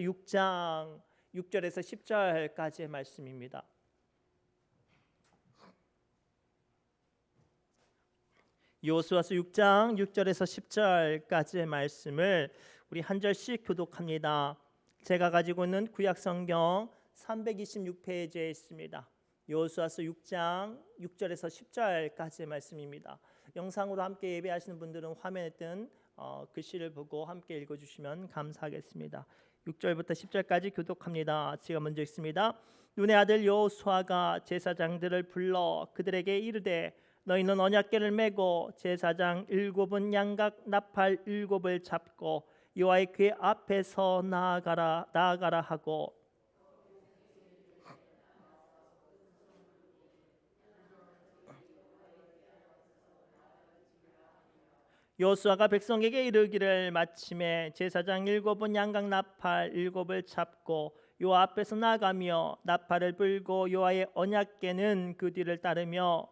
6장 6절에서 10절까지의 말씀입니다. 여호수아서 6장 6절에서 10절까지의 말씀을 우리 한 절씩 교독합니다. 제가 가지고 있는 구약 성경 326페이지에 있습니다. 여호수아서 6장 6절에서 10절까지의 말씀입니다. 영상으로 함께 예배하시는 분들은 화면에 뜬 글씨를 보고 함께 읽어주시면 감사하겠습니다. 6절부터 10절까지 교독합니다. 제가 먼저 읽습니다. 눈의 아들 여호수아가 제사장들을 불러 그들에게 이르되 너희는 언약궤를 메고 제사장 7은 양각 나팔 7을 잡고 여호와의 궤 앞에서 나아가라 하고 여호수아가 백성에게 이르기를 마침에 제사장 7은 양각 나팔 7을 잡고 여호와 앞에서 나가며 나팔을 불고 여호와의 언약궤는 그 뒤를 따르며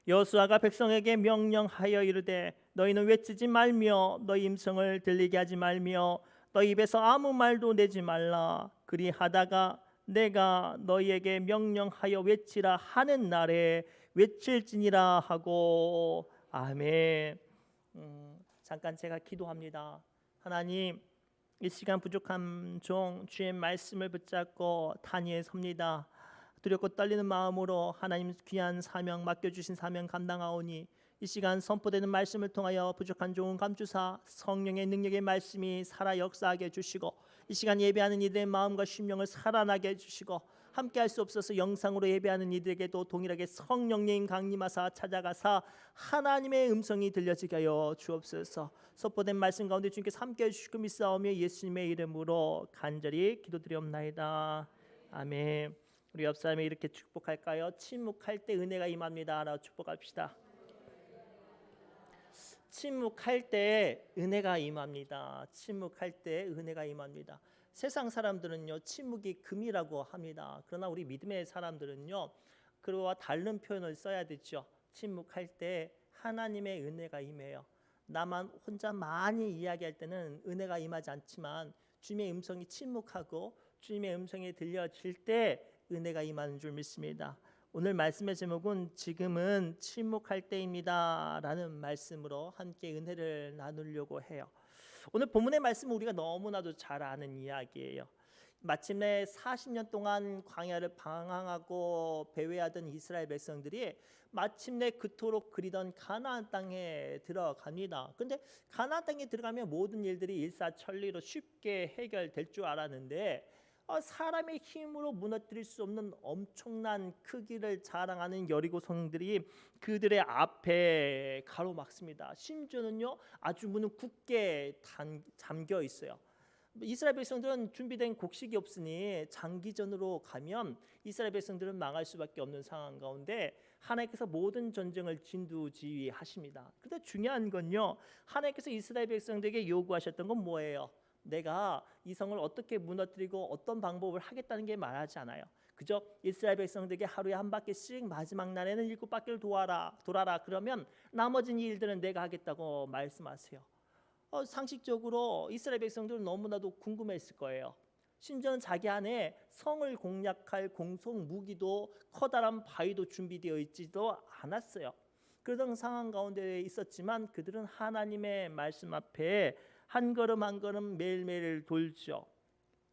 여호수아가 백성에게 명령하여 이르되 너희는 외치지 말며 너희 음성을 들리게 하지 말며 너희 입에서 아무 말도 내지 말라. 그리하다가 내가 너희에게 명령하여 외치라 하는 날에 외칠지니라 하고 아멘. 잠깐 제가 기도합니다. 하나님, 이 시간 부족한 종 주의 말씀을 붙잡고 단위에 섭니다. 두렵고 떨리는 마음으로 하나님 귀한 사명 맡겨주신 사명 감당하오니 이 시간 선포되는 말씀을 통하여 부족한 종은 감추사 성령의 능력의 말씀이 살아 역사하게 해주시고 이 시간 예배하는 이들의 마음과 심령을 살아나게 해주시고 함께할 수 없어서 영상으로 예배하는 이들에게도 동일하게 성령님 강림하사 찾아가사 하나님의 음성이 들려지게 하여 주옵소서. 선포된 말씀 가운데 주님께서 함께해 주시고 믿사오며 예수님의 이름으로 간절히 기도드리옵나이다. 아멘. 우리 옆 사람이 이렇게 축복할까요? 침묵할 때 은혜가 임합니다. 라고 축복합시다. 침묵할 때 은혜가 임합니다. 침묵할 때 은혜가 임합니다. 세상 사람들은요 침묵이 금이라고 합니다. 그러나 우리 믿음의 사람들은요 그와 다른 표현을 써야 되죠. 침묵할 때 하나님의 은혜가 임해요. 나만 혼자 많이 이야기할 때는 은혜가 임하지 않지만 주님의 음성이 침묵하고 주님의 음성이 들려질 때 은혜가 임하는 줄 믿습니다. 오늘 말씀의 제목은 지금은 침묵할 때입니다 라는 말씀으로 함께 은혜를 나누려고 해요. 오늘 본문의 말씀은 우리가 너무나도 잘 아는 이야기예요. 마침내 40년 동안 광야를 방황하고 배회하던 이스라엘 백성들이 마침내 그토록 그리던 가나안 땅에 들어갑니다. 그런데 가나안 땅에 들어가면 모든 일들이 일사천리로 쉽게 해결될 줄 알았는데 사람의 힘으로 무너뜨릴 수 없는 엄청난 크기를 자랑하는 여리고 성들이 그들의 앞에 가로막습니다. 심지어는요 아주 문은 굳게 잠겨 있어요. 이스라엘 백성들은 준비된 곡식이 없으니 장기전으로 가면 이스라엘 백성들은 망할 수밖에 없는 상황 가운데 하나님께서 모든 전쟁을 진두지휘하십니다. 그런데 중요한 건요 하나님께서 이스라엘 백성들에게 요구하셨던 건 뭐예요? 내가 이 성을 어떻게 무너뜨리고 어떤 방법을 하겠다는 게 말하지 않아요. 그저 이스라엘 백성들에게 하루에 한 바퀴씩 마지막 날에는 7바퀴를 돌아라. 그러면 나머지 일들은 내가 하겠다고 말씀하세요. 상식적으로 이스라엘 백성들은 너무나도 궁금했을 거예요. 심지어는 자기 안에 성을 공략할 공속 무기도 커다란 바위도 준비되어 있지도 않았어요. 그런 상황 가운데 있었지만 그들은 하나님의 말씀 앞에 한 걸음 한 걸음 매일매일 돌죠.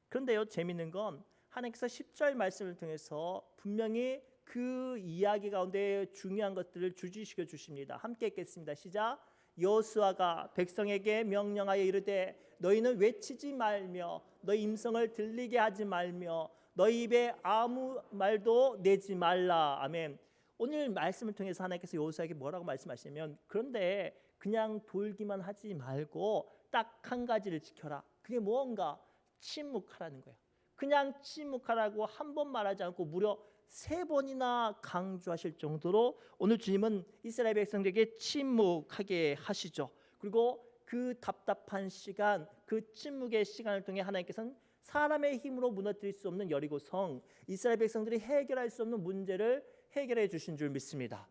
그런데요 재밌는 건 하나님께서 10절 말씀을 통해서 분명히 그 이야기 가운데 중요한 것들을 주지시켜 주십니다. 함께 읽겠습니다. 시작. 여호수아가 백성에게 명령하여 이르되 너희는 외치지 말며 너희 음성을 들리게 하지 말며 너희 입에 아무 말도 내지 말라. 아멘. 오늘 말씀을 통해서 하나님께서 여호수아에게 뭐라고 말씀하시냐면 그런데 그냥 돌기만 하지 말고 딱 한 가지를 지켜라. 그게 뭔가? 침묵하라는 거예요. 그냥 침묵하라고 한 번 말하지 않고 무려 3번이나 강조하실 정도로 오늘 주님은 이스라엘 백성들에게 침묵하게 하시죠. 그리고 그 답답한 시간, 그 침묵의 시간을 통해 하나님께서는 사람의 힘으로 무너뜨릴 수 없는 여리고성, 이스라엘 백성들이 해결할 수 없는 문제를 해결해 주신 줄 믿습니다.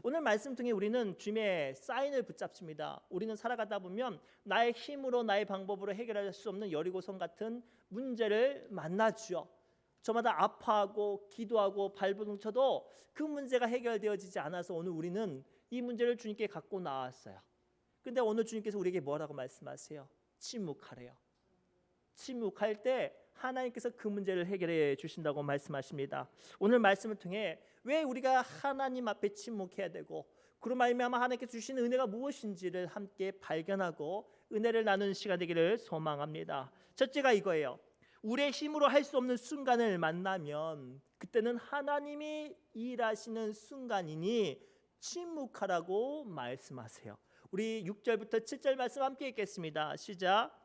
오늘 말씀 통해 우리는 주님의 사인을 붙잡습니다. 우리는 살아가다 보면 나의 힘으로 나의 방법으로 해결할 수 없는 여리고성 같은 문제를 만나죠. 저마다 아파하고 기도하고 발버둥 쳐도 그 문제가 해결되어지지 않아서 오늘 우리는 이 문제를 주님께 갖고 나왔어요. 근데 오늘 주님께서 우리에게 뭐라고 말씀하세요? 침묵하래요. 침묵할 때 하나님께서 그 문제를 해결해 주신다고 말씀하십니다. 오늘 말씀을 통해 왜 우리가 하나님 앞에 침묵해야 되고 그로 말미암아 하나님께서 주신 은혜가 무엇인지를 함께 발견하고 은혜를 나누는 시간 되기를 소망합니다. 첫째가 이거예요. 우리의 힘으로 할 수 없는 순간을 만나면 그때는 하나님이 일하시는 순간이니 침묵하라고 말씀하세요. 우리 6절부터 7절 말씀 함께 읽겠습니다. 시작.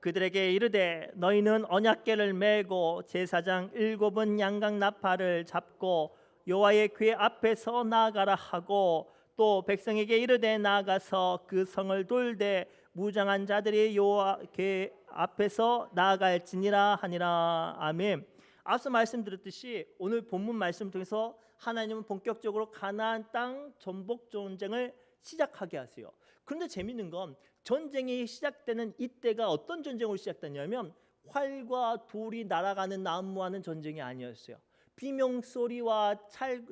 그들에게 이르되 너희는 언약궤를 메고 제사장 7은 양각 나팔을 잡고 여호와의 궤 앞에서 나아가라 하고 또 백성에게 이르되 나아가서 그 성을 돌되 무장한 자들이 여호와 궤 앞에서 나아갈지니라 하니라. 아멘. 앞서 말씀드렸듯이 오늘 본문 말씀 통해서 하나님은 본격적으로 가나안 땅 전복 전쟁을 시작하게 하세요. 그런데 재밌는 건 전쟁이 시작되는 이때가 어떤 전쟁으로 시작됐냐면 활과 돌이 날아가는 난무하는 전쟁이 아니었어요. 비명소리와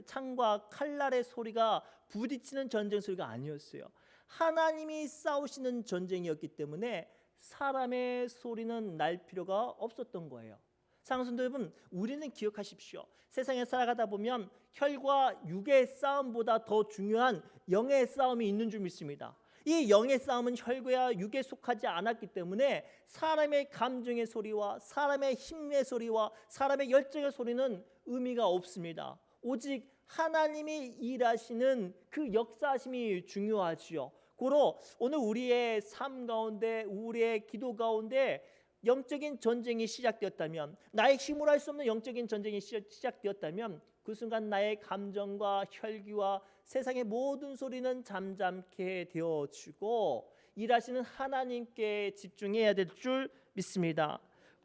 창과 칼날의 소리가 부딪히는 전쟁 소리가 아니었어요. 하나님이 싸우시는 전쟁이었기 때문에 사람의 소리는 날 필요가 없었던 거예요. 사랑하는 성도 여러분, 우리는 기억하십시오. 세상에 살아가다 보면 혈과 육의 싸움보다 더 중요한 영의 싸움이 있는 줄 믿습니다. 이 영의 싸움은 혈과 육에 속하지 않았기 때문에 사람의 감정의 소리와 사람의 힘의 소리와 사람의 열정의 소리는 의미가 없습니다. 오직 하나님이 일하시는 그 역사심이 중요하지요. 고로 오늘 우리의 삶 가운데 우리의 기도 가운데 영적인 전쟁이 시작되었다면 나의 힘으로 할 수 없는 영적인 전쟁이 시작되었다면 그 순간 나의 감정과 혈기와 세상의 모든 소리는 잠잠케 되어지고 일하시는 하나님께 집중해야 될 줄 믿습니다.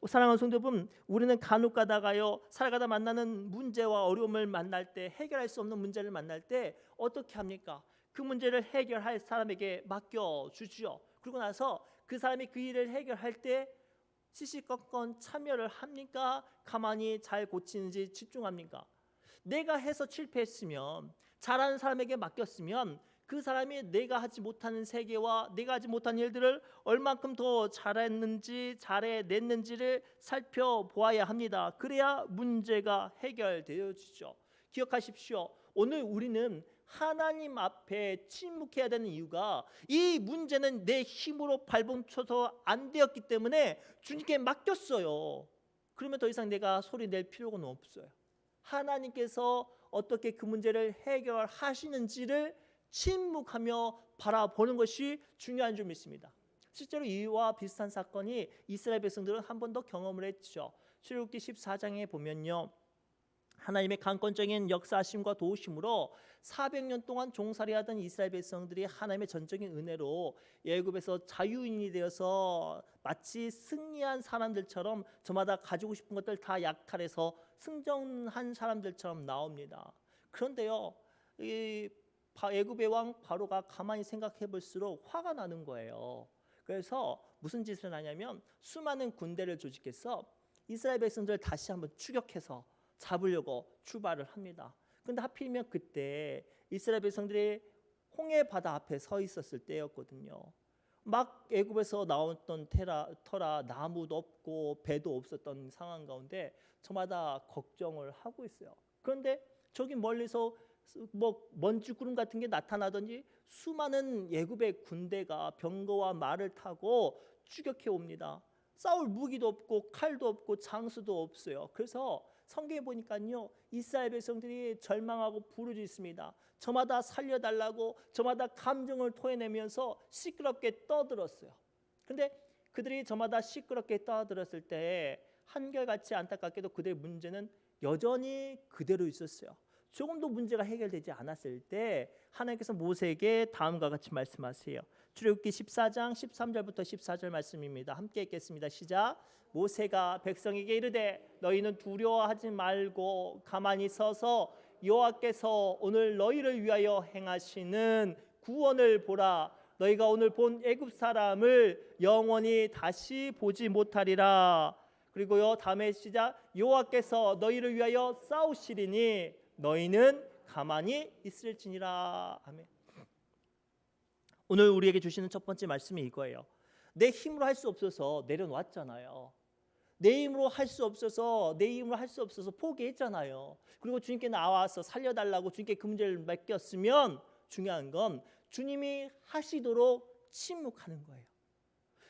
사랑하는 성도 여러분, 우리는 간혹 가다가요 살아가다 만나는 문제와 어려움을 만날 때 해결할 수 없는 문제를 만날 때 어떻게 합니까? 그 문제를 해결할 사람에게 맡겨주지요. 그러고 나서 그 사람이 그 일을 해결할 때 시시껄껄 참여를 합니까? 가만히 잘 고치는지 집중합니까? 내가 해서 실패했으면 잘하는 사람에게 맡겼으면 그 사람이 내가 하지 못하는 세계와 내가 하지 못한 일들을 얼만큼 더 잘했는지 잘해냈는지를 살펴보아야 합니다. 그래야 문제가 해결되어지죠. 기억하십시오. 오늘 우리는 하나님 앞에 침묵해야 되는 이유가 이 문제는 내 힘으로 발버둥쳐서 안 되었기 때문에 주님께 맡겼어요. 그러면 더 이상 내가 소리 낼 필요가 없어요. 하나님께서 어떻게 그 문제를 해결하시는지를 침묵하며 바라보는 것이 중요한 줄 믿습니다. 실제로 이와 비슷한 사건이 이스라엘 백성들은 한 번 더 경험을 했죠. 출애굽기 14장에 보면요, 하나님의 강권적인 역사하심과 도우심으로 400년 동안 종살이하던 이스라엘 백성들이 하나님의 전적인 은혜로 애굽에서 자유인이 되어서 마치 승리한 사람들처럼 저마다 가지고 싶은 것들 다 약탈해서 승전한 사람들처럼 나옵니다. 그런데요, 이 애굽의 왕 바로가 가만히 생각해 볼수록 화가 나는 거예요. 그래서 무슨 짓을 하냐면 수많은 군대를 조직해서 이스라엘 백성들을 다시 한번 추격해서 잡으려고 출발을 합니다. 그런데 하필이면 그때 이스라엘 백성들이 홍해 바다 앞에 서 있었을 때였거든요. 막 애굽에서 나왔던 터라 나무도 없고 배도 없었던 상황 가운데 저마다 걱정을 하고 있어요. 그런데 저기 멀리서 뭐 먼지 구름 같은 게 나타나더니 수많은 애굽의 군대가 병거와 말을 타고 추격해 옵니다. 싸울 무기도 없고 칼도 없고 장수도 없어요. 그래서 성경에 보니까요, 이스라엘 백성들이 절망하고 부르짖습니다. 저마다 살려달라고 저마다 감정을 토해내면서 시끄럽게 떠들었어요. 그런데 그들이 저마다 시끄럽게 떠들었을 때 한결같이 안타깝게도 그들의 문제는 여전히 그대로 있었어요. 조금도 문제가 해결되지 않았을 때 하나님께서 모세에게 다음과 같이 말씀하세요. 출애굽기 14장 13절부터 14절 말씀입니다. 함께 읽겠습니다. 시작. 모세가 백성에게 이르되 너희는 두려워하지 말고 가만히 서서 여호와께서 오늘 너희를 위하여 행하시는 구원을 보라. 너희가 오늘 본 애굽 사람을 영원히 다시 보지 못하리라. 그리고요 다음에 시작. 여호와께서 너희를 위하여 싸우시리니 너희는 가만히 있을지니라. 아멘. 오늘 우리에게 주시는 첫 번째 말씀이 이거예요. 내 힘으로 할 수 없어서 내려놓았잖아요. 내 힘으로 할 수 없어서 포기했잖아요. 그리고 주님께 나와서 살려달라고 주님께 그 문제를 맡겼으면 중요한 건 주님이 하시도록 침묵하는 거예요.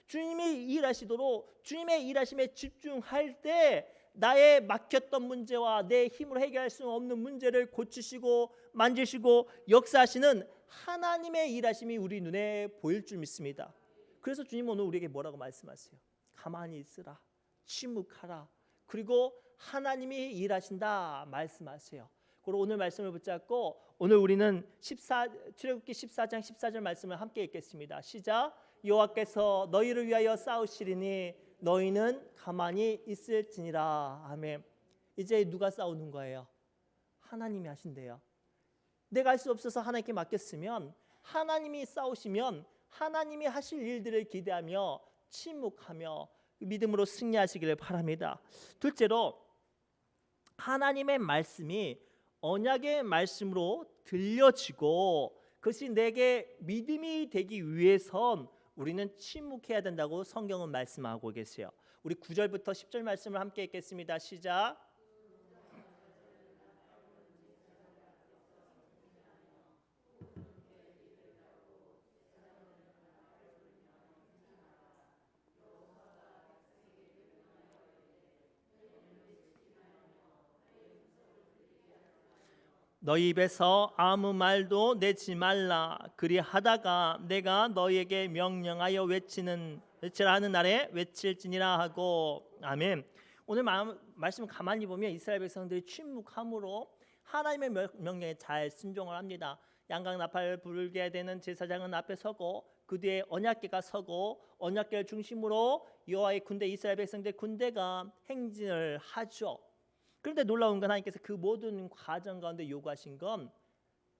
주님이 일하시도록 주님의 일하심에 집중할 때 나의 막혔던 문제와 내 힘으로 해결할 수 없는 문제를 고치시고 만지시고 역사하시는 하나님의 일하심이 우리 눈에 보일 줄 믿습니다. 그래서 주님 오늘 우리에게 뭐라고 말씀하세요? 가만히 있으라, 침묵하라, 그리고 하나님이 일하신다 말씀하세요. 그리고 오늘 말씀을 붙잡고 오늘 우리는 출애굽기 14장 14절 말씀을 함께 읽겠습니다. 시작. 여호와께서 너희를 위하여 싸우시리니 너희는 가만히 있을지니라. 아멘. 이제 누가 싸우는 거예요? 하나님이 하신대요. 내가 할 수 없어서 하나님께 맡겼으면 하나님이 싸우시면 하나님이 하실 일들을 기대하며 침묵하며 믿음으로 승리하시기를 바랍니다. 둘째로 하나님의 말씀이 언약의 말씀으로 들려지고 그것이 내게 믿음이 되기 위해선 우리는 침묵해야 된다고 성경은 말씀하고 계세요. 우리 9절부터 10절 말씀을 함께 읽겠습니다. 시작. 너희 입에서 아무 말도 내지 말라. 그리하다가 내가 너희에게 명령하여 외치라 하는 날에 외칠지니라 하고. 아멘. 오늘 말씀 가만히 보면 이스라엘 백성들이 침묵함으로 하나님의 명령에 잘 순종을 합니다. 양각 나팔을 불게 되는 제사장은 앞에 서고 그 뒤에 언약궤가 서고 언약궤를 중심으로 여호와의 군대, 이스라엘 백성들 군대가 행진을 하죠. 그런데 놀라운 건 하나님께서 그 모든 과정 가운데 요구하신 건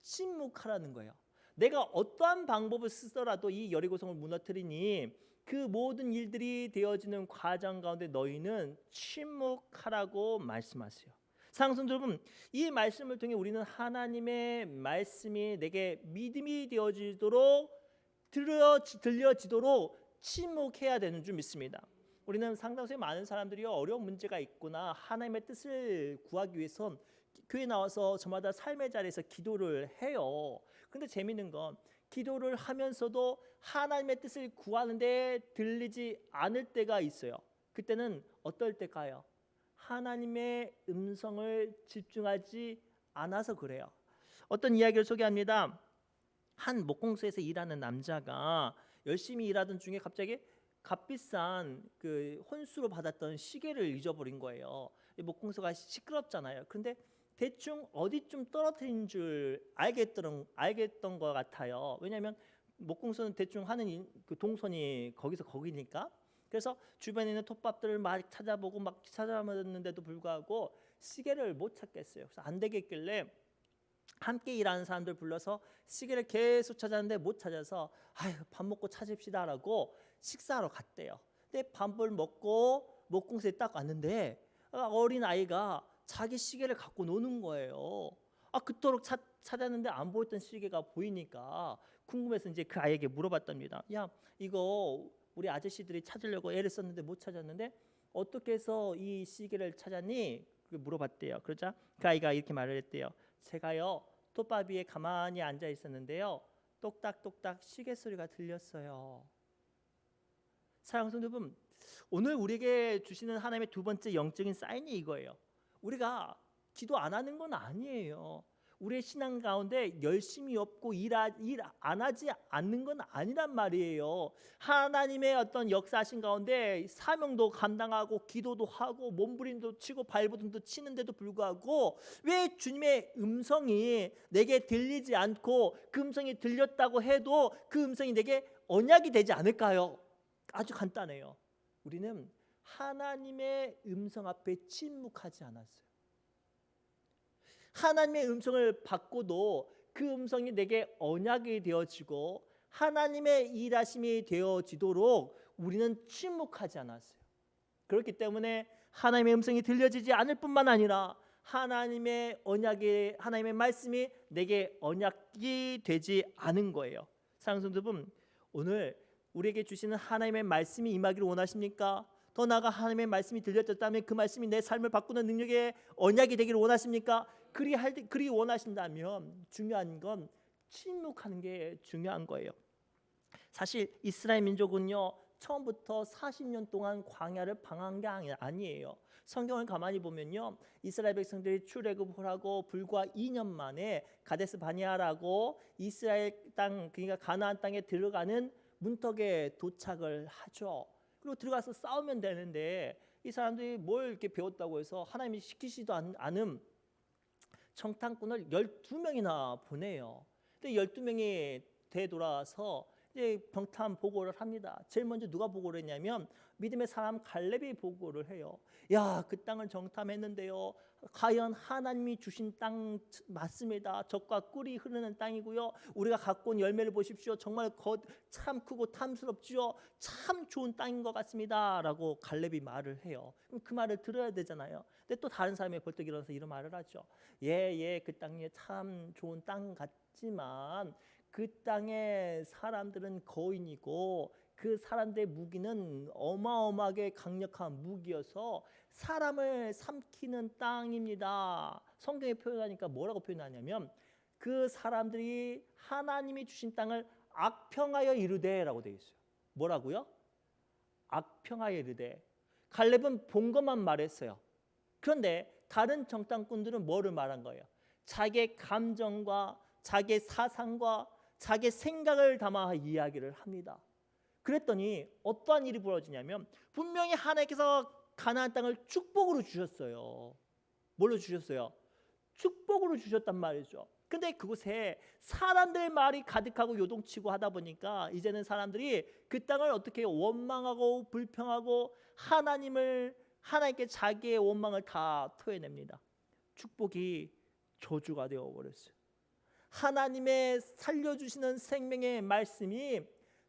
침묵하라는 거예요. 내가 어떠한 방법을 쓰더라도 이 여리고성을 무너뜨리니 그 모든 일들이 되어지는 과정 가운데 너희는 침묵하라고 말씀하세요. 사랑하는 성도 여러분, 이 말씀을 통해 우리는 하나님의 말씀이 내게 믿음이 되어지도록 들려지도록 침묵해야 되는 줄 믿습니다. 우리는 상당수 많은 사람들이 어려운 문제가 있구나 하나님의 뜻을 구하기 위해선 교회 나와서 저마다 삶의 자리에서 기도를 해요. 그런데 재미있는 건 기도를 하면서도 하나님의 뜻을 구하는데 들리지 않을 때가 있어요. 그때는 어떨 때일까요? 하나님의 음성을 집중하지 않아서 그래요. 어떤 이야기를 소개합니다. 한 목공소에서 일하는 남자가 열심히 일하던 중에 갑자기 값비싼 그 혼수로 받았던 시계를 잊어버린 거예요. 목공소가 시끄럽잖아요. 그런데 대충 어디쯤 떨어뜨린 줄 알겠던 것 같아요. 왜냐하면 목공소는 대충 하는 그 동선이 거기니까. 그래서 주변에 있는 톱밥들을 막 찾아보고 막 찾아봤는데도 불구하고 시계를 못 찾겠어요. 그래서 안 되겠길래 함께 일하는 사람들 불러서 시계를 계속 찾았는데 못 찾아서 밥 먹고 찾읍시다라고 식사하러 갔대요. 근데 밥을 먹고 목공소에 딱 왔는데 어린 아이가 자기 시계를 갖고 노는 거예요. 그토록 찾았는데 안 보였던 시계가 보이니까 궁금해서 이제 그 아이에게 물어봤답니다. 야, 이거 우리 아저씨들이 찾으려고 애를 썼는데 못 찾았는데 어떻게 해서 이 시계를 찾았니? 물어봤대요. 그러자 그 아이가 이렇게 말을 했대요. 제가요 톱밥 위에 가만히 앉아 있었는데요, 똑딱똑딱 시계 소리가 들렸어요. 사랑하는 성도 여러분, 오늘 우리에게 주시는 하나님의 두 번째 영적인 사인이 이거예요. 우리가 기도 안 하는 건 아니에요. 우리의 신앙 가운데 열심히 없고 일 안 하지 않는 건 아니란 말이에요. 하나님의 어떤 역사하신 가운데 사명도 감당하고 기도도 하고 몸부림도 치고 발버둥도 치는데도 불구하고 왜 주님의 음성이 내게 들리지 않고 그 음성이 들렸다고 해도 그 음성이 내게 언약이 되지 않을까요? 아주 간단해요. 우리는 하나님의 음성 앞에 침묵하지 않았어요. 하나님의 음성을 받고도 그 음성이 내게 언약이 되어지고 하나님의 일하심이 되어지도록 우리는 침묵하지 않았어요. 그렇기 때문에 하나님의 음성이 들려지지 않을 뿐만 아니라 하나님의 언약이, 하나님의 말씀이 내게 언약이 되지 않은 거예요. 사랑하는 성도분, 오늘 우리에게 주시는 하나님의 말씀이 임하기를 원하십니까? 더 나아가 하나님의 말씀이 들려졌다면 그 말씀이 내 삶을 바꾸는 능력의 언약이 되기를 원하십니까? 그리 원하신다면 중요한 건 침묵하는 게 중요한 거예요. 사실 이스라엘 민족은요, 처음부터 40년 동안 광야를 방황한 게 아니에요. 성경을 가만히 보면요, 이스라엘 백성들이 출애굽을 하고 불과 2년 만에 가데스 바네아라고 이스라엘 땅, 그러니까 가나안 땅에 들어가는 문턱에 도착을 하죠. 그리고 들어가서 싸우면 되는데 이 사람들이 뭘 이렇게 배웠다고 해서 하나님이 시키지도 않은 청탄꾼을 12명이나 보내요. 근데 12명이 되돌아서 이제 병탄 보고를 합니다. 제일 먼저 누가 보고를 했냐면 믿음의 사람 갈렙이 보고를 해요. 야, 그 땅을 정탐했는데요, 과연 하나님이 주신 땅 맞습니다. 젖과 꿀이 흐르는 땅이고요, 우리가 갖고 온 열매를 보십시오. 정말 참 크고 탐스럽지요. 참 좋은 땅인 것 같습니다 라고 갈렙이 말을 해요. 그럼 그 말을 들어야 되잖아요. 근데 또 다른 사람이 벌떡 일어나서 이런 말을 하죠. 예, 그 땅이 참 좋은 땅 같지만 그 땅의 사람들은 거인이고 그 사람들의 무기는 어마어마하게 강력한 무기여서 사람을 삼키는 땅입니다. 성경에 표현하니까 뭐라고 표현하냐면 그 사람들이 하나님이 주신 땅을 악평하여 이르되 라고 되어 있어요. 뭐라고요? 악평하여 이르되. 갈렙은 본 것만 말했어요. 그런데 다른 정탐꾼들은 뭐를 말한 거예요? 자기의 감정과 자기의 사상과 자기의 생각을 담아 이야기를 합니다. 그랬더니 어떠한 일이 벌어지냐면 분명히 하나님께서 가나안 땅을 축복으로 주셨어요. 뭘로 주셨어요? 축복으로 주셨단 말이죠. 근데 그곳에 사람들의 말이 가득하고 요동치고 하다 보니까 이제는 사람들이 그 땅을 어떻게 원망하고 불평하고 하나님께 자기의 원망을 다 토해냅니다. 축복이 저주가 되어버렸어요. 하나님의 살려주시는 생명의 말씀이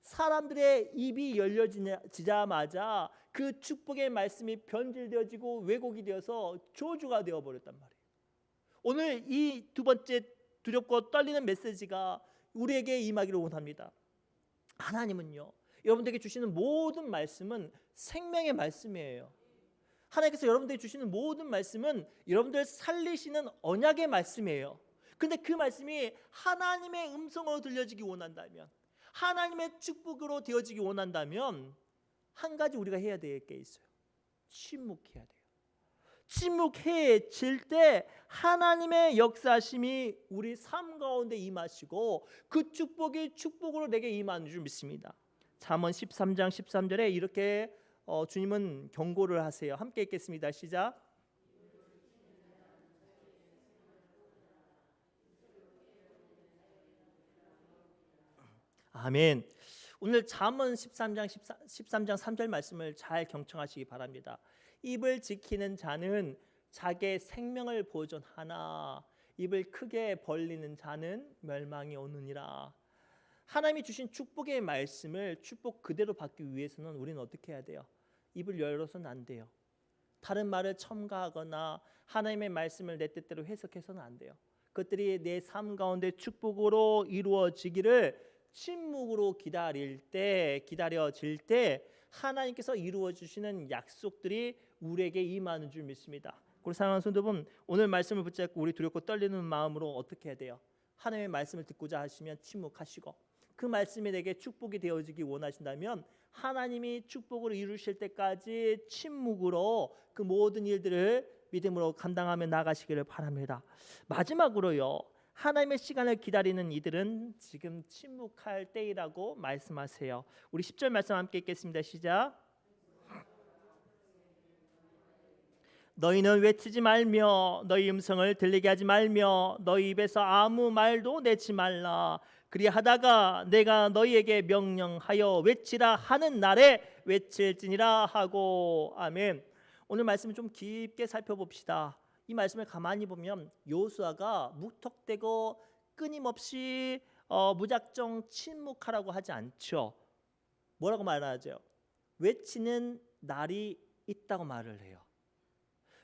사람들의 입이 열려지자마자 그 축복의 말씀이 변질되어지고 왜곡이 되어서 저주가 되어버렸단 말이에요. 오늘 이 두 번째 두렵고 떨리는 메시지가 우리에게 임하기를 원합니다. 하나님은요, 여러분들에게 주시는 모든 말씀은 생명의 말씀이에요. 하나님께서 여러분들에게 주시는 모든 말씀은 여러분들 살리시는 언약의 말씀이에요. 근데 그 말씀이 하나님의 음성으로 들려지기 원한다면, 하나님의 축복으로 되어지기 원한다면 한 가지 우리가 해야 될 게 있어요. 침묵해야 돼요. 침묵해질 때 하나님의 역사심이 우리 삶 가운데 임하시고 그 축복이 축복으로 내게 임하는 줄 믿습니다. 잠언 13장 13절에 이렇게 주님은 경고를 하세요. 함께 읽겠습니다. 시작. 아멘. 오늘 잠언 13장 3절 말씀을 잘 경청하시기 바랍니다. 입을 지키는 자는 자기의 생명을 보존하나 입을 크게 벌리는 자는 멸망이 오느니라. 하나님이 주신 축복의 말씀을 축복 그대로 받기 위해서는 우리는 어떻게 해야 돼요? 입을 열어서는 안 돼요. 다른 말을 첨가하거나 하나님의 말씀을 내 뜻대로 해석해서는 안 돼요. 그것들이 내 삶 가운데 축복으로 이루어지기를 침묵으로 기다려질 때 하나님께서 이루어 주시는 약속들이 우리에게 임하는 줄 믿습니다. 우리 사랑하는 성도분, 오늘 말씀을 붙잡고 우리 두렵고 떨리는 마음으로 어떻게 해야 돼요? 하나님의 말씀을 듣고자 하시면 침묵하시고, 그 말씀이 내게 축복이 되어지기 원하신다면 하나님이 축복으로 이루실 때까지 침묵으로 그 모든 일들을 믿음으로 감당하며 나가시기를 바랍니다. 마지막으로요, 하나님의 시간을 기다리는 이들은 지금 침묵할 때이라고 말씀하세요. 우리 10절 말씀 함께 읽겠습니다. 시작. 너희는 외치지 말며 너희 음성을 들리게 하지 말며 너희 입에서 아무 말도 내지 말라. 그리하다가 내가 너희에게 명령하여 외치라 하는 날에 외칠지니라 하고. 아멘. 오늘 말씀을 좀 깊게 살펴봅시다. 이 말씀을 가만히 보면 여호수아가 무턱대고 끊임없이 무작정 침묵하라고 하지 않죠. 뭐라고 말하죠? 외치는 날이 있다고 말을 해요.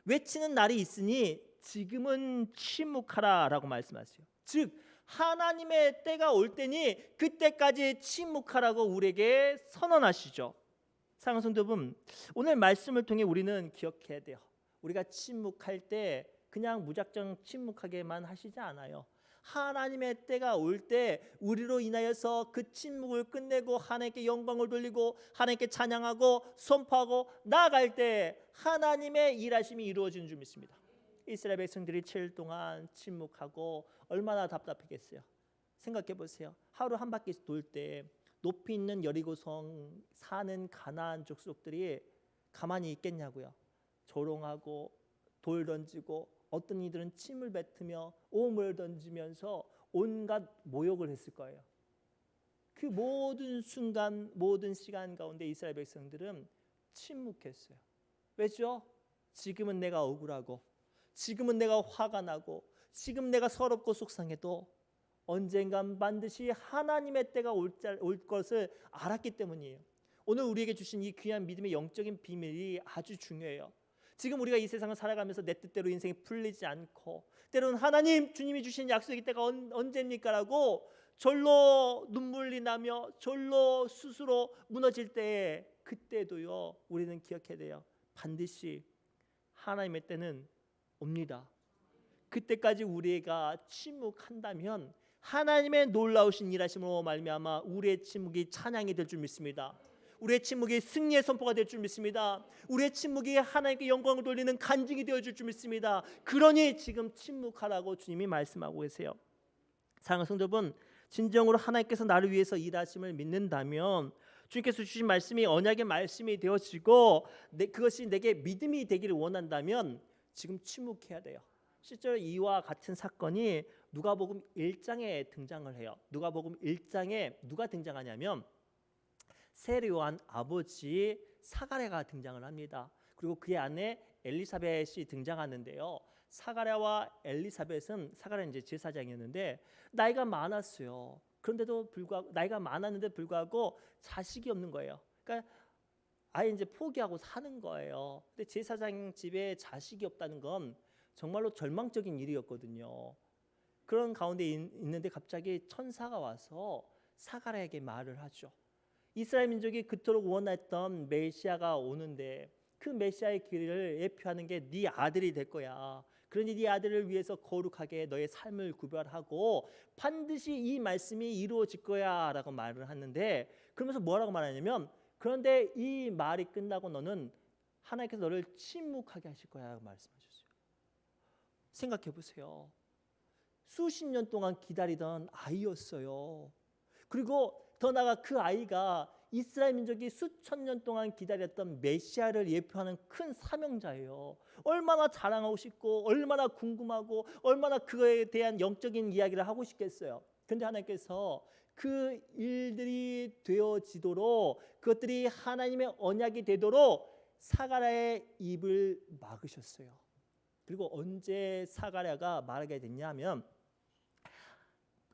외치는 날이 있으니 지금은 침묵하라라고 말씀하세요. 즉 하나님의 때가 올 때니 그때까지 침묵하라고 우리에게 선언하시죠. 사랑하는 성도 여러분, 오늘 말씀을 통해 우리는 기억해야 돼요. 우리가 침묵할 때 그냥 무작정 침묵하게만 하시지 않아요. 하나님의 때가 올 때 우리로 인하여서 그 침묵을 끝내고 하나님께 영광을 돌리고 하나님께 찬양하고 선포하고 나아갈 때 하나님의 일하심이 이루어지는 줄 믿습니다. 이스라엘 백성들이 7일 동안 침묵하고 얼마나 답답했겠어요. 생각해 보세요. 하루 한 바퀴 돌 때 높이 있는 여리고성 사는 가나안 족속들이 가만히 있겠냐고요. 조롱하고 돌 던지고 어떤 이들은 침을 뱉으며 오물 던지면서 온갖 모욕을 했을 거예요. 그 모든 순간 모든 시간 가운데 이스라엘 백성들은 침묵했어요. 왜죠? 지금은 내가 억울하고 지금은 내가 화가 나고 지금 내가 서럽고 속상해도 언젠간 반드시 하나님의 때가 올 것을 알았기 때문이에요. 오늘 우리에게 주신 이 귀한 믿음의 영적인 비밀이 아주 중요해요. 지금 우리가 이 세상을 살아가면서 내 뜻대로 인생이 풀리지 않고 때로는 하나님 주님이 주신 약속의 때가 언제입니까? 라고 절로 눈물이 나며 절로 스스로 무너질 때에 그때도요 우리는 기억해야 돼요. 반드시 하나님의 때는 옵니다. 그때까지 우리가 침묵한다면 하나님의 놀라우신 일하심으로 말미암아 우리의 침묵이 찬양이 될 줄 믿습니다. 우리의 침묵이 승리의 선포가 될 줄 믿습니다. 우리의 침묵이 하나님께 영광을 돌리는 간증이 되어줄 줄 믿습니다. 그러니 지금 침묵하라고 주님이 말씀하고 계세요. 사랑하는 성도 여러분, 진정으로 하나님께서 나를 위해서 일하심을 믿는다면 주님께서 주신 말씀이 언약의 말씀이 되어지고 그것이 내게 믿음이 되기를 원한다면 지금 침묵해야 돼요. 실제로 이와 같은 사건이 누가복음 1장에 등장을 해요. 누가복음 1장에 누가 등장하냐면 세례요한 아버지 사가랴가 등장을 합니다. 그리고 그의 아내 엘리사벳이 등장하는데요. 사가랴와 엘리사벳은 사가랴는 이제 제사장이었는데 나이가 많았어요. 그런데도 불구하고 나이가 많았는데 불구하고 자식이 없는 거예요. 그러니까 아예 이제 포기하고 사는 거예요. 근데 제사장 집에 자식이 없다는 건 정말로 절망적인 일이었거든요. 그런 가운데 있는데 갑자기 천사가 와서 사가랴에게 말을 하죠. 이스라엘 민족이 그토록 원했던 메시아가 오는데 그 메시아의 길을 예표하는 게 네 아들이 될 거야. 그러니 네 아들을 위해서 거룩하게 너의 삶을 구별하고 반드시 이 말씀이 이루어질 거야 라고 말을 하는데 그러면서 뭐라고 말하냐면 그런데 이 말이 끝나고 너는 하나님께서 너를 침묵하게 하실 거야 라고 말씀하셨어요. 생각해 보세요. 수십 년 동안 기다리던 아이였어요. 그리고 더 나아가 그 아이가 이스라엘 민족이 수천 년 동안 기다렸던 메시아를 예표하는 큰 사명자예요. 얼마나 자랑하고 싶고 얼마나 궁금하고 얼마나 그거에 대한 영적인 이야기를 하고 싶겠어요. 그런데 하나님께서 그 일들이 되어지도록 그것들이 하나님의 언약이 되도록 사가랴의 입을 막으셨어요. 그리고 언제 사가랴가 말하게 됐냐면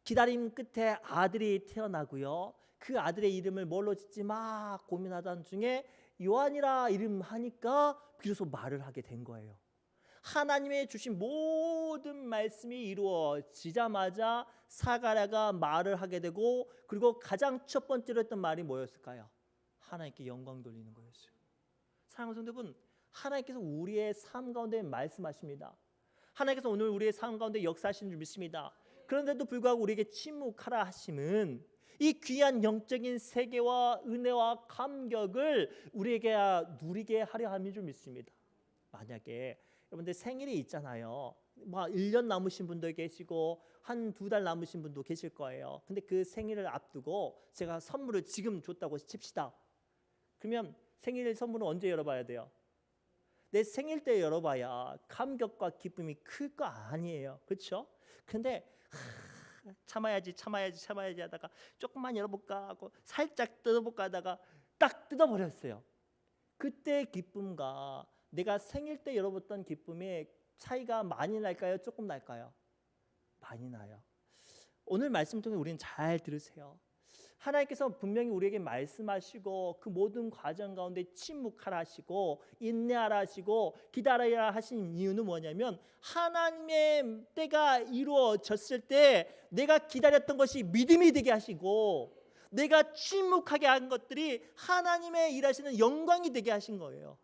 기다림 끝에 아들이 태어나고요. 그 아들의 이름을 뭘로 짓지 막 고민하던 중에 요한이라 이름 하니까 비로소 말을 하게 된 거예요. 하나님의 주신 모든 말씀이 이루어지자마자 사가랴가 말을 하게 되고 그리고 가장 첫 번째로 했던 말이 뭐였을까요? 하나님께 영광 돌리는 거였어요. 사랑하는 성도 여러분, 하나님께서 우리의 삶 가운데 말씀하십니다. 하나님께서 오늘 우리의 삶 가운데 역사하시는 줄 믿습니다. 그런데도 불구하고 우리에게 침묵하라 하심은 이 귀한 영적인 세계와 은혜와 감격을 우리에게 누리게 하려 함인 줄 믿습니다. 만약에 여러분들 생일이 있잖아요. 뭐 1년 남으신 분도 계시고 한 2달 남으신 분도 계실 거예요. 근데 그 생일을 앞두고 제가 선물을 지금 줬다고 칩시다. 그러면 생일 선물은 언제 열어봐야 돼요? 내 생일 때 열어봐야 감격과 기쁨이 클 거 아니에요. 그렇죠? 근데 참아야지 하다가 조금만 열어볼까 하고 살짝 뜯어볼까 하다가 딱 뜯어버렸어요. 그때 기쁨과 내가 생일 때 열어봤던 기쁨의 차이가 많이 날까요? 조금 날까요? 많이 나요. 오늘 말씀 통해 우리는 잘 들으세요. 하나님께서 분명히 우리에게 말씀하시고 그 모든 과정 가운데 침묵하라 하시고 인내하라 하시고 기다려야 하신 이유는 뭐냐면 하나님의 때가 이루어졌을 때 내가 기다렸던 것이 믿음이 되게 하시고 내가 침묵하게 한 것들이 하나님의 일하시는 영광이 되게 하신 거예요.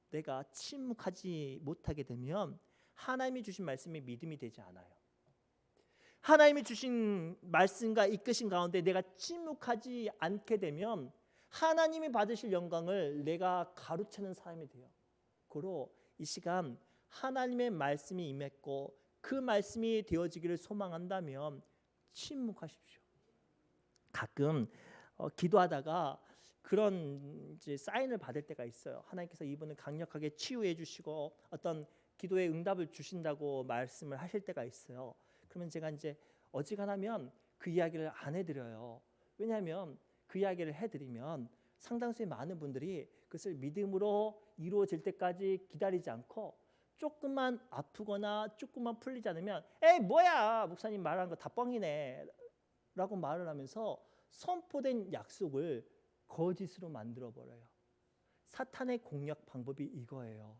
내가 침묵하지 못하게 되면 하나님이 주신 말씀이 믿음이 되지 않아요. 하나님이 주신 말씀과 이끄신 가운데 내가 침묵하지 않게 되면 하나님이 받으실 영광을 내가 가로채는 사람이 돼요. 고로 이 시간 하나님의 말씀이 임했고 그 말씀이 되어지기를 소망한다면 침묵하십시오. 가끔 기도하다가 그런 이제 사인을 받을 때가 있어요. 하나님께서 이분을 강력하게 치유해 주시고 어떤 기도의 응답을 주신다고 말씀을 하실 때가 있어요. 그러면 제가 이제 어지간하면 그 이야기를 안 해드려요. 왜냐하면 그 이야기를 해드리면 상당수의 많은 분들이 그것을 믿음으로 이루어질 때까지 기다리지 않고 조금만 아프거나 조금만 풀리지 않으면 에이 뭐야 목사님 말하는 거 다 뻥이네 라고 말을 하면서 선포된 약속을 거짓으로 만들어버려요. 사탄의 공략 방법이 이거예요.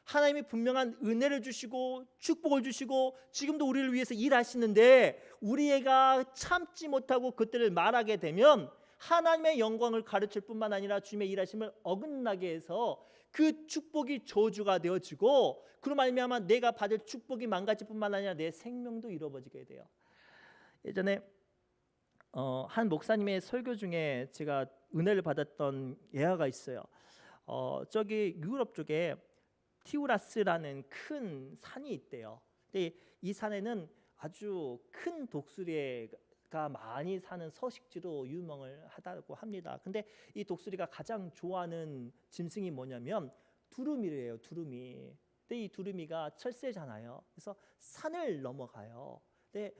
하나님이 분명한 은혜를 주시고 축복을 주시고 지금도 우리를 위해서 일하시는데 우리가 참지 못하고 그때를 말하게 되면 하나님의 영광을 가르칠 뿐만 아니라 주님의 일하심을 어긋나게 해서 그 축복이 저주가 되어지고 그로 말미암아 내가 받을 축복이 망가질 뿐만 아니라 내 생명도 잃어버리게 돼요. 예전에 한 목사님의 설교 중에 제가 은혜를 받았던 예화가 있어요. 저기 유럽 쪽에 티우라스라는 큰 산이 있대요. 근데 이 산에는 아주 큰 독수리가 많이 사는 서식지로 유명을 하다고 합니다. 근데 이 독수리가 가장 좋아하는 짐승이 뭐냐면 두루미래요. 두루미. 근데 이 두루미가 철새잖아요. 그래서 산을 넘어가요. 근데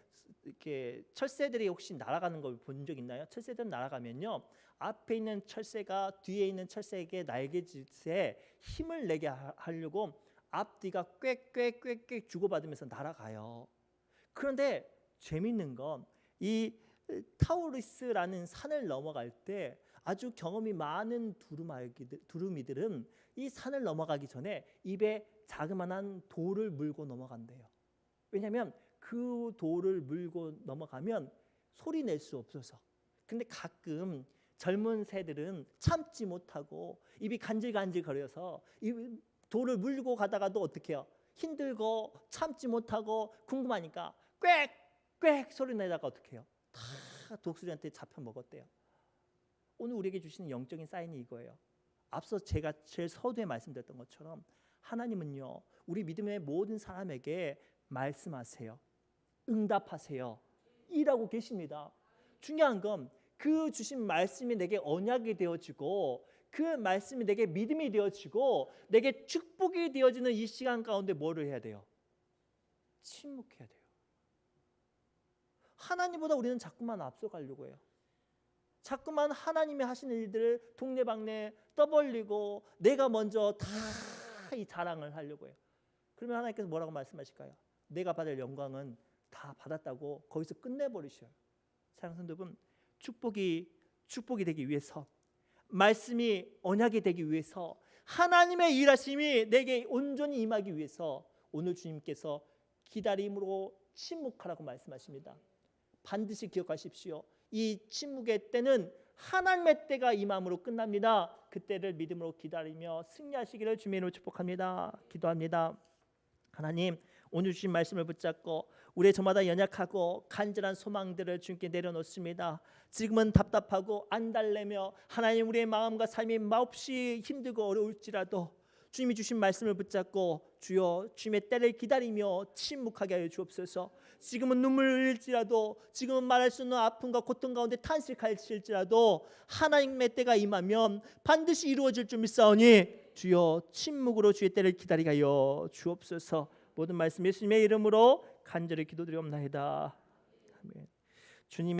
이렇게 철새들이 혹시 날아가는 걸 본 적 있나요? 철새들은 날아가면요. 앞에 있는 철새가 뒤에 있는 철새에게 날개짓에 힘을 내게 하려고 앞뒤가 꽥꽥꽥꽥 주고받으면서 날아가요. 그런데 재밌는 건 이 타우루스라는 산을 넘어갈 때 아주 경험이 많은 두루미들은 이 산을 넘어가기 전에 입에 자그마한 돌을 물고 넘어간대요. 왜냐하면 그 돌을 물고 넘어가면 소리 낼 수 없어서. 근데 가끔 젊은 새들은 참지 못하고 입이 간질간질 거려서 이 돌을 물고 가다가도 어떻게 해요? 힘들고 참지 못하고 궁금하니까 꽥꽥 소리 내다가 어떻게 해요? 다 독수리한테 잡혀 먹었대요. 오늘 우리에게 주시는 영적인 사인이 이거예요. 앞서 제가 제일 서두에 말씀드렸던 것처럼 하나님은요 우리 믿음의 모든 사람에게 말씀하세요. 응답하세요. 일하고 계십니다. 중요한 건 그 주신 말씀이 내게 언약이 되어지고 그 말씀이 내게 믿음이 되어지고 내게 축복이 되어지는 이 시간 가운데 뭐를 해야 돼요? 침묵해야 돼요. 하나님보다 우리는 자꾸만 앞서가려고 해요. 자꾸만 하나님이 하시는 일들을 동네방네 떠벌리고 내가 먼저 다 이 자랑을 하려고 해요. 그러면 하나님께서 뭐라고 말씀하실까요? 내가 받을 영광은 다 받았다고 거기서 끝내버리셔요. 사랑하는 성도분, 축복이 되기 위해서 말씀이 언약이 되기 위해서 하나님의 일하심이 내게 온전히 임하기 위해서 오늘 주님께서 기다림으로 침묵하라고 말씀하십니다. 반드시 기억하십시오. 이 침묵의 때는 하나님의 때가 임함으로 끝납니다. 그때를 믿음으로 기다리며 승리하시기를 주님의 이름으로 축복합니다. 기도합니다. 하나님, 오늘 주신 말씀을 붙잡고 우리의 저마다 연약하고 간절한 소망들을 주님께 내려놓습니다. 지금은 답답하고 안달내며 하나님 우리의 마음과 삶이 몹시 힘들고 어려울지라도 주님이 주신 말씀을 붙잡고 주여 주님의 때를 기다리며 침묵하게 하여 주옵소서. 지금은 눈물을 흘릴지라도, 지금은 말할 수 없는 아픔과 고통 가운데 탄식할지라도 하나님의 때가 임하면 반드시 이루어질 줄 믿사오니 주여 침묵으로 주의 때를 기다리게 하여 주옵소서. 모든 말씀 예수님의 이름으로 간절히 기도드리옵나이다. 아멘. 주님